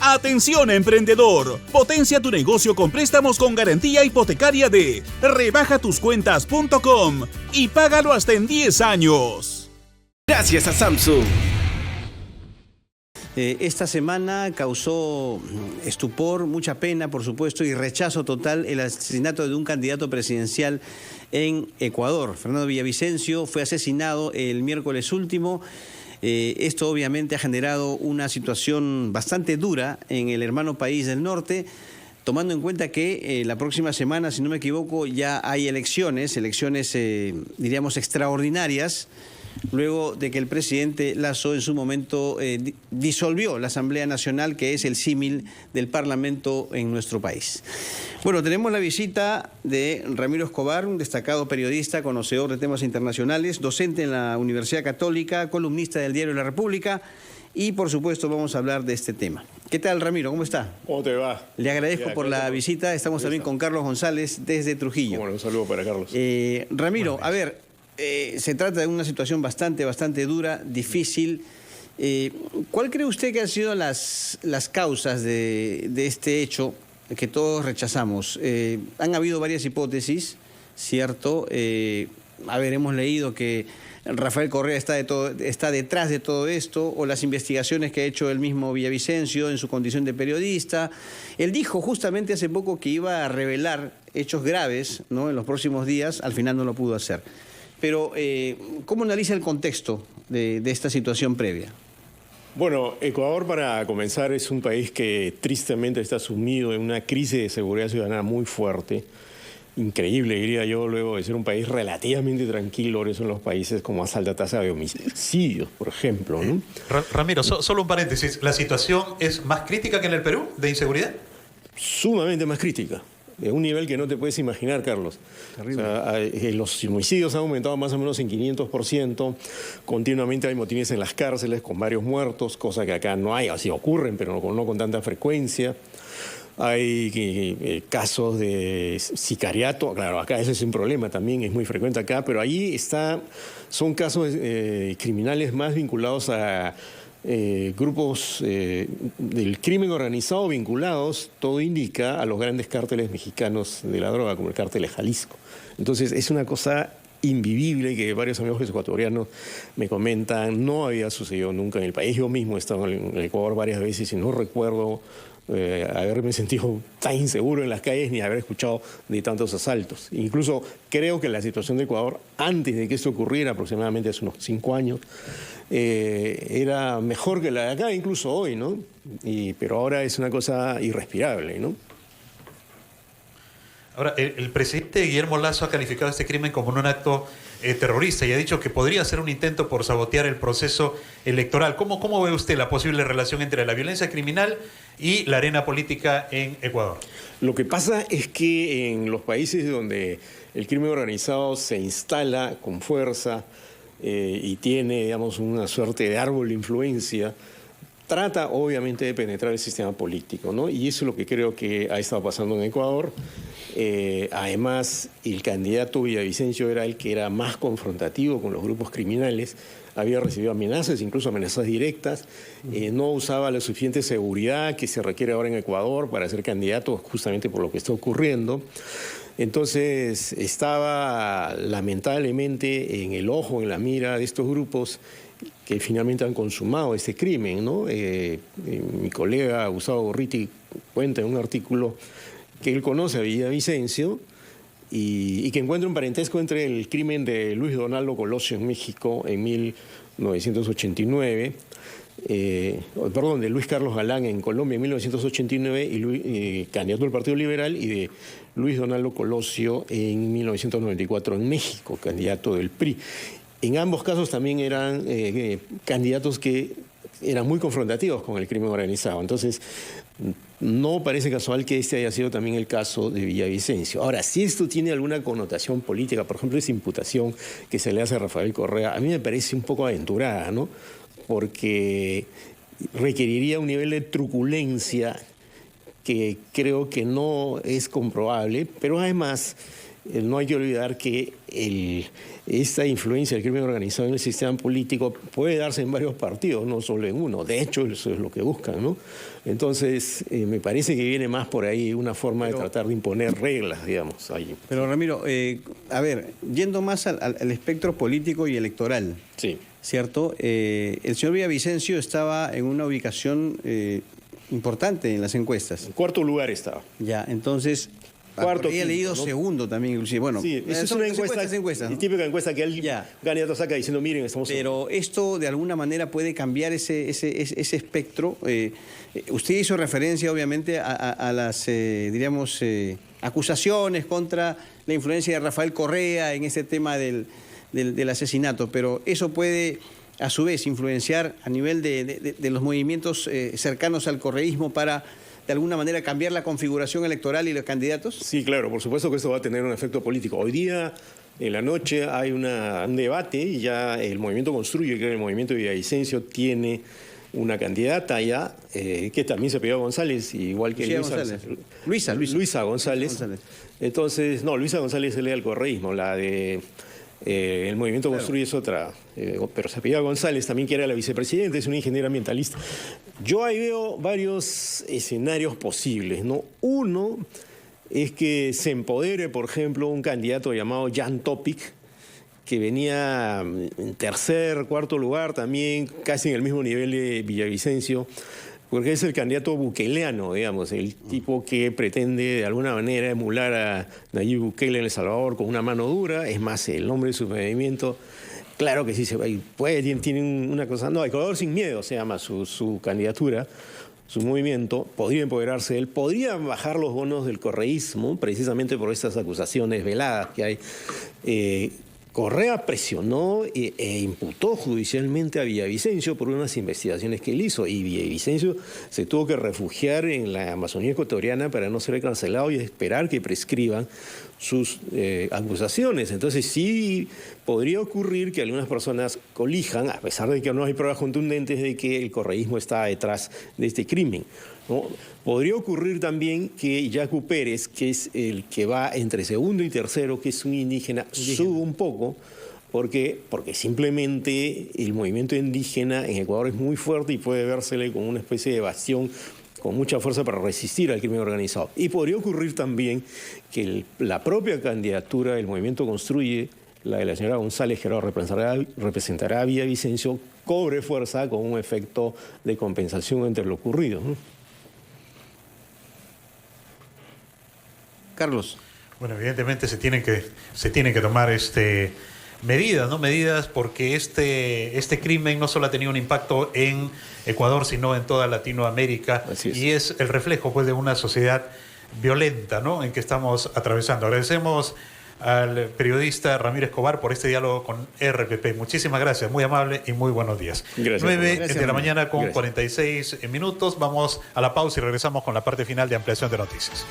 Atención emprendedor, potencia tu negocio con préstamos con garantía hipotecaria de rebajatuscuentas.com y págalo hasta en 10 años. Gracias a Samsung. Esta semana causó estupor, mucha pena, por supuesto, y rechazo total el asesinato de un candidato presidencial en Ecuador. Fernando Villavicencio fue asesinado el miércoles último. Esto obviamente ha generado una situación bastante dura en el hermano país del norte, tomando en cuenta que la próxima semana, si no me equivoco, ya hay elecciones, diríamos, extraordinarias, luego de que el presidente Lasso en su momento disolvió la Asamblea Nacional, que es el símil del Parlamento en nuestro país. Bueno, tenemos la visita de Ramiro Escobar, un destacado periodista, conocedor de temas internacionales, docente en la Universidad Católica, columnista del Diario La República, y por supuesto vamos a hablar de este tema. ¿Qué tal, Ramiro? ¿Cómo está? ¿Cómo te va? Le agradezco por la visita. Estamos también con Carlos González desde Trujillo. Bueno, un saludo para Carlos. Ramiro, a ver, se trata de una situación bastante dura, difícil. ¿Cuál cree usted que han sido las causas de este hecho que todos rechazamos? Han habido varias hipótesis, ¿cierto? Hemos leído que Rafael Correa está detrás de todo esto, o las investigaciones que ha hecho el mismo Villavicencio en su condición de periodista. Él dijo justamente hace poco que iba a revelar hechos graves, ¿no?, en los próximos días. Al final no lo pudo hacer. Pero, ¿cómo analiza el contexto de esta situación previa? Bueno, Ecuador, para comenzar, es un país que tristemente está sumido en una crisis de seguridad ciudadana muy fuerte. Increíble, diría yo, luego de ser un país relativamente tranquilo, ahora son los países con más alta tasa de homicidios, por ejemplo, ¿no? Ramiro, solo un paréntesis. ¿La situación es más crítica que en el Perú, de inseguridad? Sumamente más crítica. Es un nivel que no te puedes imaginar, Carlos. O sea, los homicidios han aumentado más o menos en 500%. Continuamente hay motines en las cárceles con varios muertos, cosa que acá no hay. Así ocurren, pero no con tanta frecuencia. Hay casos de sicariato. Claro, acá ese es un problema también, es muy frecuente acá. Pero ahí son casos criminales más vinculados a grupos del crimen organizado vinculados, todo indica, a los grandes cárteles mexicanos de la droga, como el cártel de Jalisco. Entonces es una cosa invivible que varios amigos ecuatorianos me comentan, no había sucedido nunca en el país. Yo mismo he estado en el Ecuador varias veces y no recuerdo haberme sentido tan inseguro en las calles ni haber escuchado de tantos asaltos. Incluso creo que la situación de Ecuador, antes de que esto ocurriera, aproximadamente hace unos 5 años, era mejor que la de acá, incluso hoy, ¿no? Pero ahora es una cosa irrespirable, ¿no? Ahora, el presidente Guillermo Lasso ha calificado este crimen como un acto terrorista y ha dicho que podría ser un intento por sabotear el proceso electoral. ¿Cómo ve usted la posible relación entre la violencia criminal y la arena política en Ecuador? Lo que pasa es que en los países donde el crimen organizado se instala con fuerza y tiene, digamos, una suerte de árbol de influencia, trata obviamente de penetrar el sistema político, ¿no? Y eso es lo que creo que ha estado pasando en Ecuador. Además, el candidato Villavicencio era el que era más confrontativo con los grupos criminales, había recibido amenazas, incluso amenazas directas, no usaba la suficiente seguridad que se requiere ahora en Ecuador para ser candidato, justamente por lo que está ocurriendo. Entonces, estaba lamentablemente en el ojo, en la mira de estos grupos que finalmente han consumado este crimen, ¿no? Mi colega Gustavo Gorriti cuenta en un artículo que él conoce a Villavicencio y que encuentra un parentesco entre el crimen de Luis Donaldo Colosio en México en 1989, de Luis Carlos Galán en Colombia en 1989, y candidato del Partido Liberal, y de Luis Donaldo Colosio en 1994 en México, candidato del PRI. En ambos casos también eran candidatos que eran muy confrontativos con el crimen organizado. Entonces, no parece casual que este haya sido también el caso de Villavicencio. Ahora, si esto tiene alguna connotación política, por ejemplo, esa imputación que se le hace a Rafael Correa, a mí me parece un poco aventurada, ¿no? Porque requeriría un nivel de truculencia que creo que no es comprobable, pero además no hay que olvidar que esta influencia del crimen organizado en el sistema político puede darse en varios partidos, no solo en uno. De hecho, eso es lo que buscan, ¿no? Entonces, me parece que viene más por ahí una forma de tratar de imponer reglas, digamos. Ahí. Pero Ramiro, a ver, yendo más al espectro político y electoral, Sí. ¿cierto? El señor Villavicencio estaba en una ubicación importante en las encuestas. En cuarto lugar estaba. Ya, entonces... Cuarto, había quinto, leído ¿no? segundo también, inclusive. Bueno, Sí, esa es son una las encuesta, ¿no? típica encuesta que el Ya. candidato saca diciendo, miren, estamos... Pero esto de alguna manera puede cambiar ese espectro. Usted hizo referencia obviamente a las, diríamos, acusaciones contra la influencia de Rafael Correa en este tema del asesinato, pero eso puede a su vez influenciar a nivel de los movimientos cercanos al correísmo para de alguna manera cambiar la configuración electoral y los candidatos. Sí, claro, por supuesto que esto va a tener un efecto político. Hoy día, en la noche, hay un debate y ya el Movimiento Construye, que el Movimiento de Villavicencio tiene una candidata ya, que también se pegó a González, igual que Luisa González. Entonces, no, Luisa González se lee al correísmo, la de... el Movimiento Construye es otra, pero se apellida González también, que era la vicepresidenta, es una ingeniera ambientalista. Yo ahí veo varios escenarios posibles, ¿no? Uno es que se empodere, por ejemplo, un candidato llamado Jan Topic, que venía en tercer, cuarto lugar también, casi en el mismo nivel de Villavicencio, porque es el candidato bukeleano, digamos, el tipo que pretende de alguna manera emular a Nayib Bukele en El Salvador con una mano dura. Es más, el nombre de su movimiento, claro que sí, tiene una cosa, no, Ecuador sin miedo se llama su candidatura, su movimiento, podría empoderarse de él, podría bajar los bonos del correísmo, precisamente por estas acusaciones veladas que hay. Correa presionó e imputó judicialmente a Villavicencio por unas investigaciones que él hizo, y Villavicencio se tuvo que refugiar en la Amazonía ecuatoriana para no ser cancelado y esperar que prescriban sus acusaciones. Entonces sí podría ocurrir que algunas personas colijan, a pesar de que no hay pruebas contundentes de que el correísmo está detrás de este crimen, ¿no? Podría ocurrir también que Yacu Pérez, que es el que va entre segundo y tercero, que es un indígena, suba un poco, porque simplemente el movimiento indígena en Ecuador es muy fuerte y puede vérsele como una especie de bastión con mucha fuerza para resistir al crimen organizado. Y podría ocurrir también que la propia candidatura del Movimiento Construye, la de la señora González, que ahora representará a Villavicencio, cobre fuerza con un efecto de compensación entre lo ocurrido, ¿no? Carlos. Bueno, evidentemente se tienen que tomar medidas, ¿no? Medidas porque este crimen no solo ha tenido un impacto en Ecuador, sino en toda Latinoamérica. Así es. Y es el reflejo, pues, de una sociedad violenta, ¿no?, en que estamos atravesando. Agradecemos al periodista Ramiro Escobar por este diálogo con RPP. Muchísimas gracias, muy amable y muy buenos días. Gracias. 9 Gracias, de la mañana con Gracias. 46 minutos. Vamos a la pausa y regresamos con la parte final de ampliación de noticias.